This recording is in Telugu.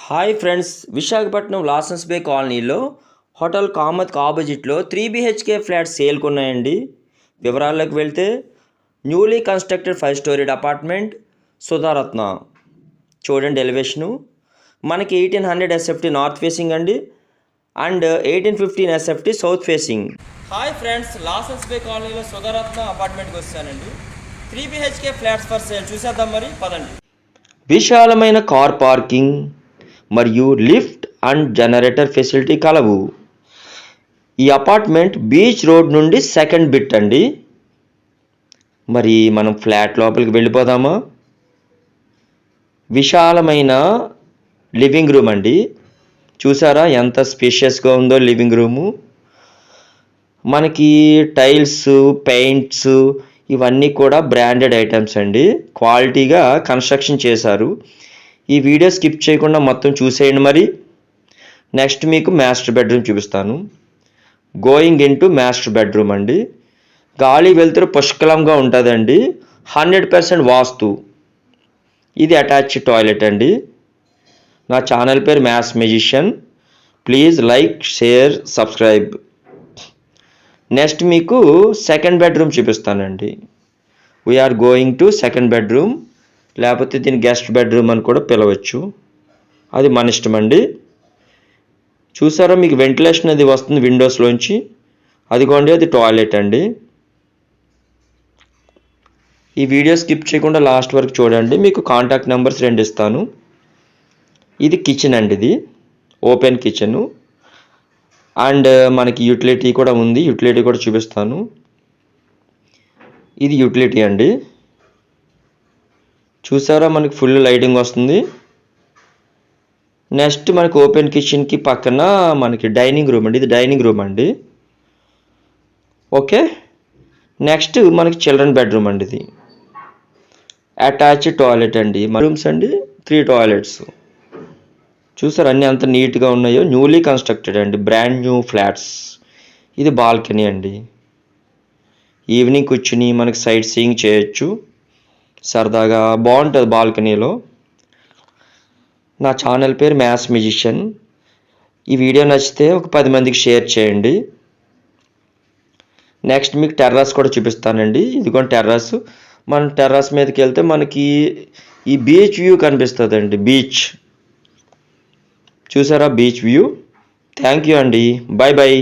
Hi friends, Visakhapatnam Lawsons Bay కాలనీలో హోటల్ కామత్కి ఆపోజిట్లో 3 BHK ఫ్లాట్స్ సేల్కి ఉన్నాయండి. వివరాల్లోకి వెళ్తే newly constructed 5 storied apartment Sudharatna. చూడండి ఎలివేషను. మనకి 1800 SFT నార్త్ ఫేసింగ్ అండి and 1815 SFT south facing. Hi friends, Lawsons Bay కాలనీలో సుధారత్న అపార్ట్మెంట్కి వచ్చానండి. 3 BHK ఫ్లాట్స్ ఫర్ సేల్ చూసేద్దాం, మరి పదండి. విశాలమైన కార్ పార్కింగ్ మరియు లిఫ్ట్ అండ్ జనరేటర్ ఫెసిలిటీ కలవు. ఈ అపార్ట్మెంట్ బీచ్ రోడ్ నుండి సెకండ్ బిట్ అండి. మరి మనం ఫ్లాట్ లోపలికి వెళ్ళిపోదామా? విశాలమైన లివింగ్ రూమ్ అండి. చూసారా ఎంత స్పేషియస్గా ఉందో లివింగ్ రూము. మనకి టైల్స్, పెయింట్స్ ఇవన్నీ కూడా బ్రాండెడ్ ఐటమ్స్ అండి. క్వాలిటీగా కన్స్ట్రక్షన్ చేశారు. ఈ వీడియో స్కిప్ చేయకుండా మొత్తం చూసేయండి. మరి నెక్స్ట్ మీకు మాస్టర్ బెడ్రూమ్ చూపిస్తాను. Going in to master bedroom అండి. గాలి వెలుతురు పుష్కలంగా ఉంటుందండి. 100% వాస్తు. ఇది అటాచ్ టాయిలెట్ అండి. నా ఛానల్ పేరు maths musician. Please like, share, subscribe. Next మీకు సెకండ్ బెడ్రూమ్ చూపిస్తానండి. We are going to second bedroom, లేకపోతే దీన్ని గెస్ట్ బెడ్రూమ్ అని కూడా పిలవచ్చు. అది మన ఇష్టం అండి. చూసారా, మీకు వెంటిలేషన్ అది వస్తుంది విండోస్లోంచి. అదిగోండి, అది టాయిలెట్ అండి. ఈ వీడియో స్కిప్ చేయకుండా లాస్ట్ వరకు చూడండి. మీకు కాంటాక్ట్ నెంబర్స్ 2 ఇస్తాను. ఇది కిచెన్ అండి. ఇది ఓపెన్ కిచెను అండ్ మనకి యూటిలిటీ కూడా ఉంది. యూటిలిటీ కూడా చూపిస్తాను. ఇది యూటిలిటీ అండి. చూసారా, మనకి ఫుల్ లైటింగ్ వస్తుంది. నెక్స్ట్ మనకి ఓపెన్ కిచెన్కి పక్కన మనకి డైనింగ్ రూమ్ అండి. ఇది డైనింగ్ రూమ్ అండి. ఓకే, నెక్స్ట్ మనకి చిల్డ్రన్ బెడ్రూమ్ అండి. ఇది అటాచ్ టాయిలెట్ అండి. రూమ్స్ అండి, 3 టాయిలెట్స్. చూసారు అన్నీ అంత నీట్గా ఉన్నాయో. న్యూలీ కన్స్ట్రక్టెడ్ అండి, బ్రాండ్ న్యూ ఫ్లాట్స్. ఇది బాల్కనీ అండి. ఈవినింగ్ కూర్చుని మనకి సైట్ సీయింగ్ చేయొచ్చు. సరదాగా బాగుంటుంది బాల్కనీలో. నా ఛానల్ పేరు మ్యాథ్స్ మ్యూజిషియన్. ఈ వీడియో నచ్చితే ఒక 10 మందికి షేర్ చేయండి. నెక్స్ట్ మీకు టెర్రస్ కూడా చూపిస్తానండి. ఇదిగోండి టెర్రస్. మనం టెర్రస్ మీదకి వెళ్తే మనకి ఈ బీచ్ వ్యూ కనిపిస్తుందండి. బీచ్ చూసారా, బీచ్ వ్యూ. థ్యాంక్ యూ అండి. Bye bye.